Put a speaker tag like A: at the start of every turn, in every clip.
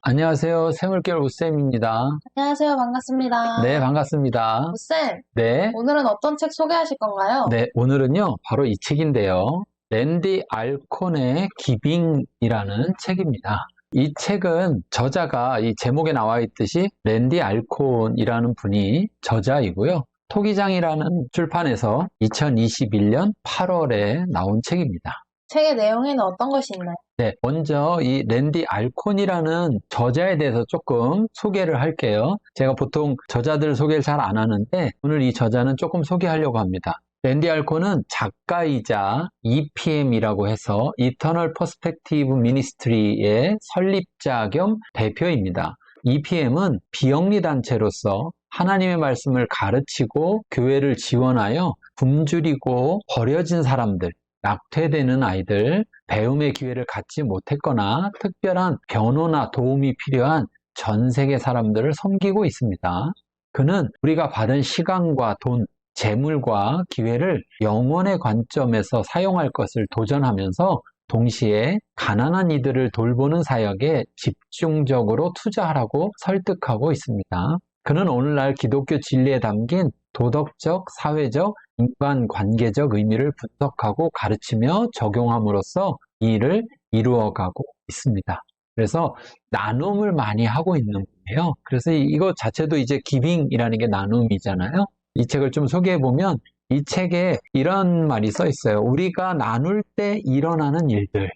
A: 안녕하세요. 생물계열 우쌤입니다.
B: 안녕하세요. 반갑습니다.
A: 네, 반갑습니다.
B: 쌤,
A: 네,
B: 오늘은 어떤 책 소개하실 건가요?
A: 네, 오늘은요, 바로 이 책인데요. 랜디 알콘의 기빙이라는 책입니다. 이 책은 저자가 이 제목에 나와 있듯이 랜디 알콘이라는 분이 저자이고요. 토기장이라는 출판에서 2021년 8월에 나온 책입니다.
B: 책의 내용에는 어떤 것이 있나요?
A: 네, 먼저 이 랜디 알콘이라는 저자에 대해서 조금 소개를 할게요. 제가 보통 저자들 소개를 잘 안 하는데 오늘 이 저자는 조금 소개하려고 합니다. 랜디 알콘은 작가이자 EPM이라고 해서 Eternal Perspective Ministry의 설립자 겸 대표입니다. EPM은 비영리 단체로서 하나님의 말씀을 가르치고 교회를 지원하여 굶주리고 버려진 사람들, 낙퇴되는 아이들, 배움의 기회를 갖지 못했거나 특별한 변호나 도움이 필요한 전 세계 사람들을 섬기고 있습니다. 그는 우리가 받은 시간과 돈, 재물과 기회를 영혼의 관점에서 사용할 것을 도전하면서 동시에 가난한 이들을 돌보는 사역에 집중적으로 투자하라고 설득하고 있습니다. 그는 오늘날 기독교 진리에 담긴 도덕적, 사회적, 인간관계적 의미를 분석하고 가르치며 적용함으로써 이 일을 이루어가고 있습니다. 그래서 나눔을 많이 하고 있는 거예요. 그래서 이거 자체도 이제 기빙이라는 게 나눔이잖아요. 이 책을 좀 소개해보면 이 책에 이런 말이 써 있어요. 우리가 나눌 때 일어나는 일들.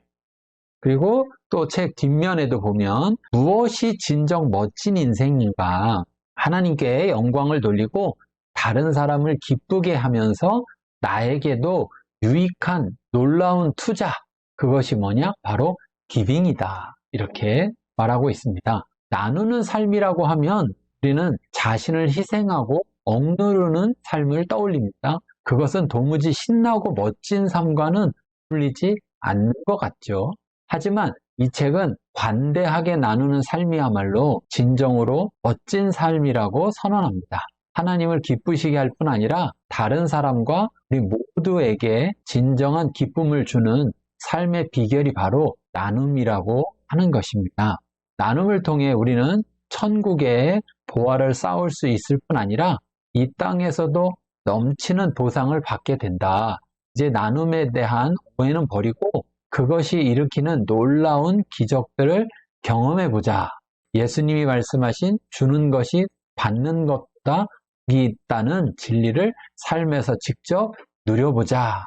A: 그리고 또 책 뒷면에도 보면 무엇이 진정 멋진 인생인가, 하나님께 영광을 돌리고 다른 사람을 기쁘게 하면서 나에게도 유익한 놀라운 투자, 그것이 뭐냐? 바로 기빙이다. 이렇게 말하고 있습니다. 나누는 삶이라고 하면 우리는 자신을 희생하고 억누르는 삶을 떠올립니다. 그것은 도무지 신나고 멋진 삶과는 어울리지 않는 것 같죠. 하지만 이 책은 관대하게 나누는 삶이야말로 진정으로 멋진 삶이라고 선언합니다. 하나님을 기쁘시게 할 뿐 아니라 다른 사람과 우리 모두에게 진정한 기쁨을 주는 삶의 비결이 바로 나눔이라고 하는 것입니다. 나눔을 통해 우리는 천국의 보화를 쌓을 수 있을 뿐 아니라 이 땅에서도 넘치는 보상을 받게 된다. 이제 나눔에 대한 오해는 버리고 그것이 일으키는 놀라운 기적들을 경험해보자. 예수님이 말씀하신 주는 것이 받는 것보다 있다는 진리를 삶에서 직접 누려보자.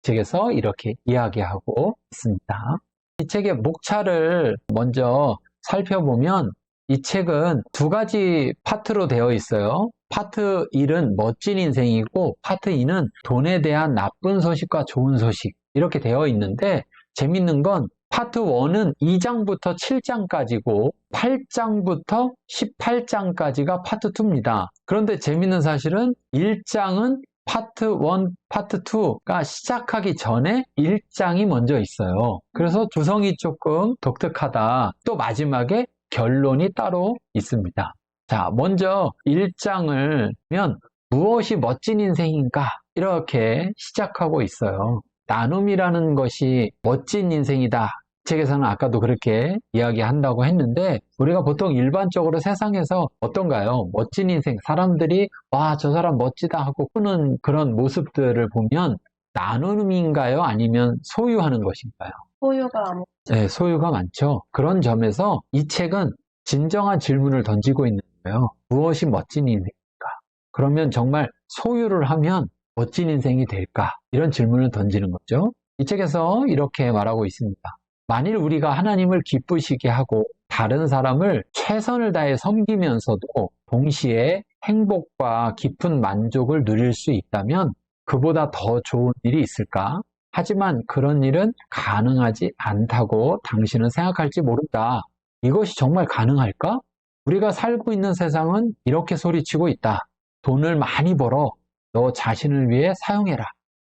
A: 책에서 이렇게 이야기하고 있습니다. 이 책의 목차를 먼저 살펴보면 이 책은 두 가지 파트로 되어 있어요. 파트 1은 멋진 인생이고 파트 2는 돈에 대한 나쁜 소식과 좋은 소식, 이렇게 되어 있는데 재밌는 건 파트 1은 2장부터 7장까지고 8장부터 18장까지가 파트 2입니다. 그런데 재밌는 사실은 1장은 파트 1, 파트 2가 시작하기 전에 1장이 먼저 있어요. 그래서 구성이 조금 독특하다. 또 마지막에 결론이 따로 있습니다. 자, 먼저 1장을 면 무엇이 멋진 인생인가? 이렇게 시작하고 있어요. 나눔이라는 것이 멋진 인생이다. 책에서는 아까도 그렇게 이야기한다고 했는데 우리가 보통 일반적으로 세상에서 어떤가요? 멋진 인생, 사람들이 와, 저 사람 멋지다 하고 꾸는 그런 모습들을 보면 나눔인가요? 아니면 소유하는 것인가요?
B: 소유가 아니고.
A: 네, 소유가 많죠. 그런 점에서 이 책은 진정한 질문을 던지고 있는 거예요. 무엇이 멋진 인생일까? 그러면 정말 소유를 하면 멋진 인생이 될까? 이런 질문을 던지는 거죠. 이 책에서 이렇게 말하고 있습니다. 만일 우리가 하나님을 기쁘시게 하고 다른 사람을 최선을 다해 섬기면서도 동시에 행복과 깊은 만족을 누릴 수 있다면 그보다 더 좋은 일이 있을까? 하지만 그런 일은 가능하지 않다고 당신은 생각할지 모른다. 이것이 정말 가능할까? 우리가 살고 있는 세상은 이렇게 소리치고 있다. 돈을 많이 벌어 너 자신을 위해 사용해라.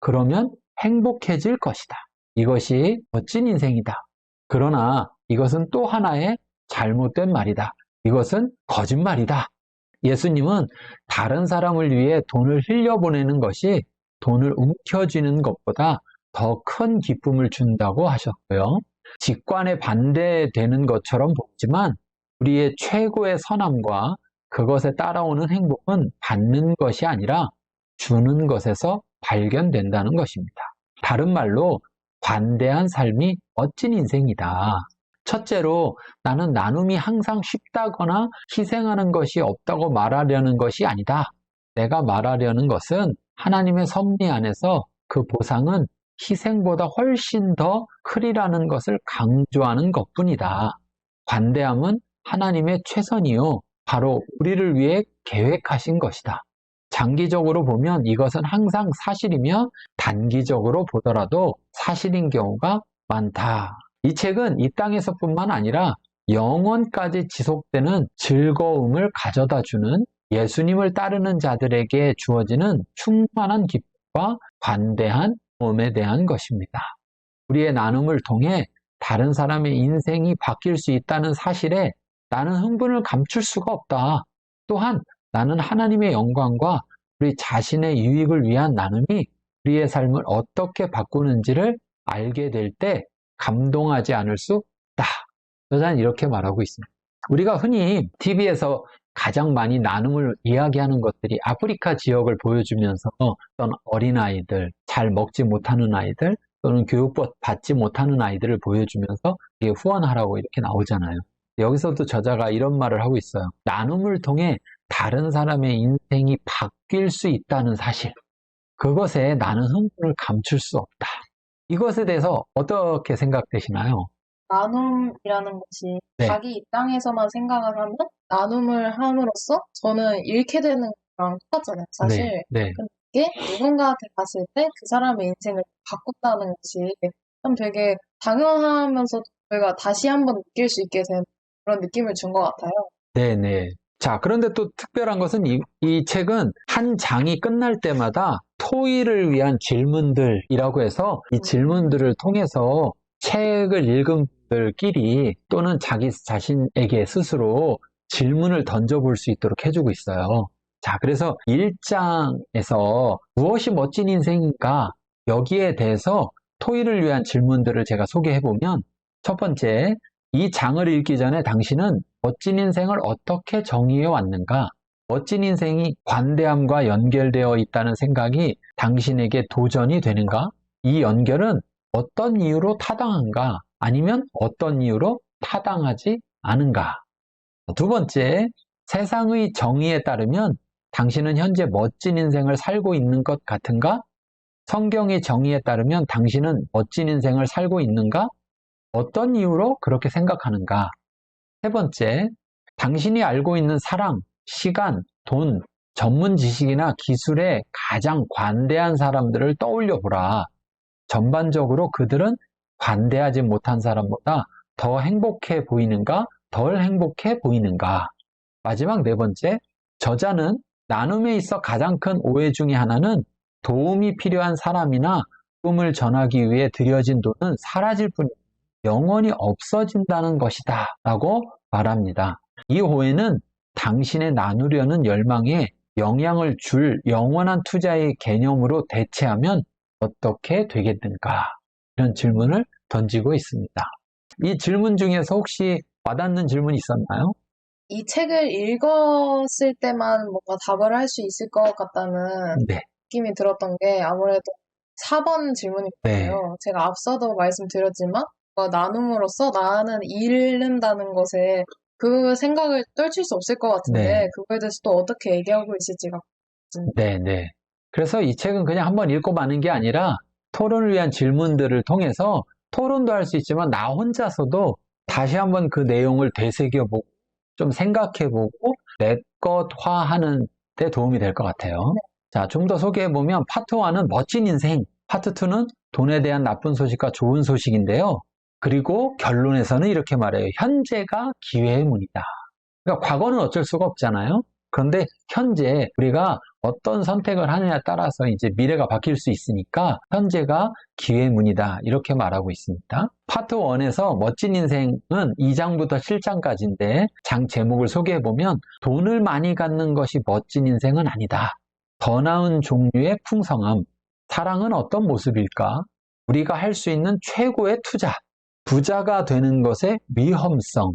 A: 그러면 행복해질 것이다. 이것이 멋진 인생이다. 그러나 이것은 또 하나의 잘못된 말이다. 이것은 거짓말이다. 예수님은 다른 사람을 위해 돈을 흘려보내는 것이 돈을 움켜쥐는 것보다 더 큰 기쁨을 준다고 하셨고요. 직관에 반대되는 것처럼 보이지만 우리의 최고의 선함과 그것에 따라오는 행복은 받는 것이 아니라 주는 것에서 발견된다는 것입니다. 다른 말로 관대한 삶이 멋진 인생이다. 첫째로 나는 나눔이 항상 쉽다거나 희생하는 것이 없다고 말하려는 것이 아니다. 내가 말하려는 것은 하나님의 섭리 안에서 그 보상은 희생보다 훨씬 더 크리라는 것을 강조하는 것뿐이다. 관대함은 하나님의 최선이요. 바로 우리를 위해 계획하신 것이다. 장기적으로 보면 이것은 항상 사실이며 단기적으로 보더라도 사실인 경우가 많다. 이 책은 이 땅에서뿐만 아니라 영원까지 지속되는 즐거움을 가져다 주는 예수님을 따르는 자들에게 주어지는 충만한 기쁨과 관대한 몸에 대한 것입니다. 우리의 나눔을 통해 다른 사람의 인생이 바뀔 수 있다는 사실에 나는 흥분을 감출 수가 없다. 또한 나는 하나님의 영광과 우리 자신의 유익을 위한 나눔이 우리의 삶을 어떻게 바꾸는지를 알게 될 때 감동하지 않을 수 없다. 저자는 이렇게 말하고 있습니다. 우리가 흔히 TV에서 가장 많이 나눔을 이야기하는 것들이 아프리카 지역을 보여주면서 어떤 어린아이들, 잘 먹지 못하는 아이들, 또는 교육받지 못하는 아이들을 보여주면서 이게 후원하라고 이렇게 나오잖아요. 여기서도 저자가 이런 말을 하고 있어요. 나눔을 통해 다른 사람의 인생이 바뀔 수 있다는 사실. 그것에 나는 흥분을 감출 수 없다. 이것에 대해서 어떻게 생각되시나요?
B: 나눔이라는 것이
A: 네.
B: 자기 입장에서만 생각을 하면 나눔을 함으로써 저는 잃게 되는 거랑 똑같잖아요, 사실.
A: 네.
B: 근데 이게 누군가한테 갔을 때 그 사람의 인생을 바꾼다는 것이 참 되게 당연하면서도 저희가 다시 한번 느낄 수 있게 된 그런 느낌을 준 것 같아요.
A: 네네. 자, 그런데 또 특별한 것은 이 책은 한 장이 끝날 때마다 토의를 위한 질문들이라고 해서 이 질문들을 통해서 책을 읽은 분들끼리 또는 자기 자신에게 스스로 질문을 던져볼 수 있도록 해주고 있어요. 자, 그래서 1장에서 무엇이 멋진 인생인가 여기에 대해서 토의를 위한 질문들을 제가 소개해보면 첫 번째, 이 장을 읽기 전에 당신은 멋진 인생을 어떻게 정의해 왔는가? 멋진 인생이 관대함과 연결되어 있다는 생각이 당신에게 도전이 되는가? 이 연결은 어떤 이유로 타당한가? 아니면 어떤 이유로 타당하지 않은가? 두 번째, 세상의 정의에 따르면 당신은 현재 멋진 인생을 살고 있는 것 같은가? 성경의 정의에 따르면 당신은 멋진 인생을 살고 있는가? 어떤 이유로 그렇게 생각하는가? 세 번째, 당신이 알고 있는 사랑, 시간, 돈, 전문 지식이나 기술에 가장 관대한 사람들을 떠올려 보라. 전반적으로 그들은 관대하지 못한 사람보다 더 행복해 보이는가? 덜 행복해 보이는가? 마지막 네 번째, 저자는 나눔에 있어 가장 큰 오해 중에 하나는 도움이 필요한 사람이나 꿈을 전하기 위해 들여진 돈은 사라질 뿐 영원히 없어진다는 것이다 라고 말합니다. 이 오해는 당신의 나누려는 열망에 영향을 줄 영원한 투자의 개념으로 대체하면 어떻게 되겠는가? 이런 질문을 던지고 있습니다. 이 질문 중에서 혹시 와닿는 질문이 있었나요?
B: 이 책을 읽었을 때만 뭔가 답을 할 수 있을 것 같다는
A: 네.
B: 느낌이 들었던 게 아무래도 4번 질문이거든요. 제가 앞서도 말씀드렸지만 나눔으로써 나는 잃는다는 것에 그 생각을 떨칠 수 없을 것 같은데 그거에 대해서 또 어떻게 얘기하고 있을지가
A: 네. 그래서 이 책은 그냥 한번 읽고 마는 게 아니라 토론을 위한 질문들을 통해서 토론도 할 수 있지만 나 혼자서도 다시 한번 그 내용을 되새겨보고 좀 생각해보고 내 것화하는 데 도움이 될 것 같아요. 자, 좀 더 소개해보면 파트 1은 멋진 인생, 파트 2는 돈에 대한 나쁜 소식과 좋은 소식인데요. 그리고 결론에서는 이렇게 말해요. 현재가 기회의 문이다. 그러니까 과거는 어쩔 수가 없잖아요. 그런데 현재 우리가 어떤 선택을 하느냐에 따라서 이제 미래가 바뀔 수 있으니까 현재가 기회의 문이다. 이렇게 말하고 있습니다. 파트 1에서 멋진 인생은 2장부터 7장까지인데 장 제목을 소개해보면 돈을 많이 갖는 것이 멋진 인생은 아니다. 더 나은 종류의 풍성함. 사랑은 어떤 모습일까? 우리가 할 수 있는 최고의 투자, 부자가 되는 것의 위험성,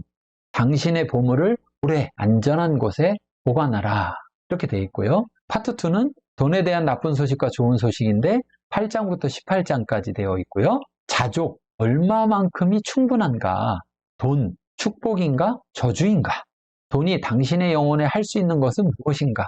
A: 당신의 보물을 오래 안전한 곳에 보관하라. 이렇게 되어 있고요. 파트 2는 돈에 대한 나쁜 소식과 좋은 소식인데 8장부터 18장까지 되어 있고요. 자족, 얼마만큼이 충분한가? 돈, 축복인가? 저주인가? 돈이 당신의 영혼에 할 수 있는 것은 무엇인가?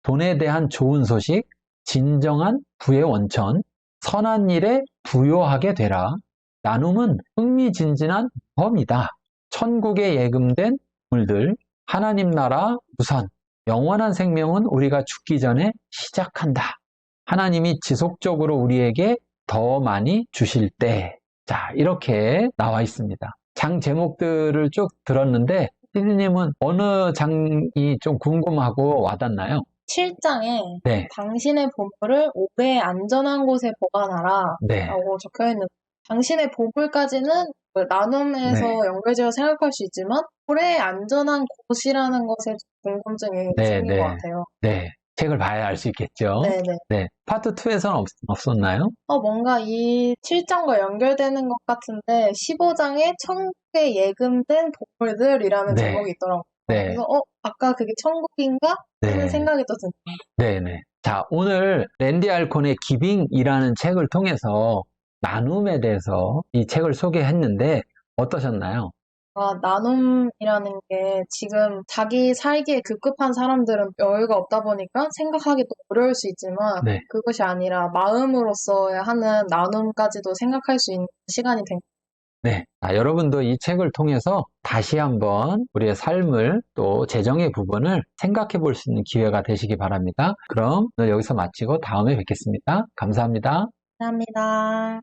A: 돈에 대한 좋은 소식, 진정한 부의 원천, 선한 일에 부요하게 되라. 나눔은 흥미진진한 모험이다. 천국에 예금된 물들, 하나님 나라 우선, 영원한 생명은 우리가 죽기 전에 시작한다. 하나님이 지속적으로 우리에게 더 많이 주실 때. 자, 이렇게 나와 있습니다. 장 제목들을 쭉 들었는데 피디님은 어느 장이 좀 궁금하고 와닿나요?
B: 7장에
A: 네,
B: 당신의 보물을 오래 안전한 곳에 보관하라
A: 네,
B: 라고 적혀 있는 당신의 보물까지는 나눔에서
A: 네,
B: 연결지어 생각할 수 있지만 오래 안전한 곳이라는 것에 궁금증이
A: 네,
B: 생긴 것
A: 네,
B: 같아요.
A: 네. 책을 봐야 알 수 있겠죠.
B: 네네.
A: 네, 파트 2에서는 없었나요?
B: 뭔가 이 7장과 연결되는 것 같은데 15장에 천국에 예금된 보물들이라는
A: 네,
B: 제목이 있더라고요.
A: 네,
B: 그래서 아까 그게 천국인가? 하는
A: 네,
B: 생각이 또 드네요.
A: 네, 네. 자, 오늘 랜디 알콘의 기빙이라는 책을 통해서 나눔에 대해서 이 책을 소개했는데 어떠셨나요?
B: 나눔이라는 게 지금 자기 살기에 급급한 사람들은 여유가 없다 보니까 생각하기도 어려울 수 있지만
A: 네.
B: 그것이 아니라 마음으로써야 하는 나눔까지도 생각할 수 있는 시간이 된
A: 네. 여러분도 이 책을 통해서 다시 한번 우리의 삶을 또 재정의 부분을 생각해 볼 수 있는 기회가 되시기 바랍니다. 그럼 오늘 여기서 마치고 다음에 뵙겠습니다. 감사합니다.
B: 감사합니다.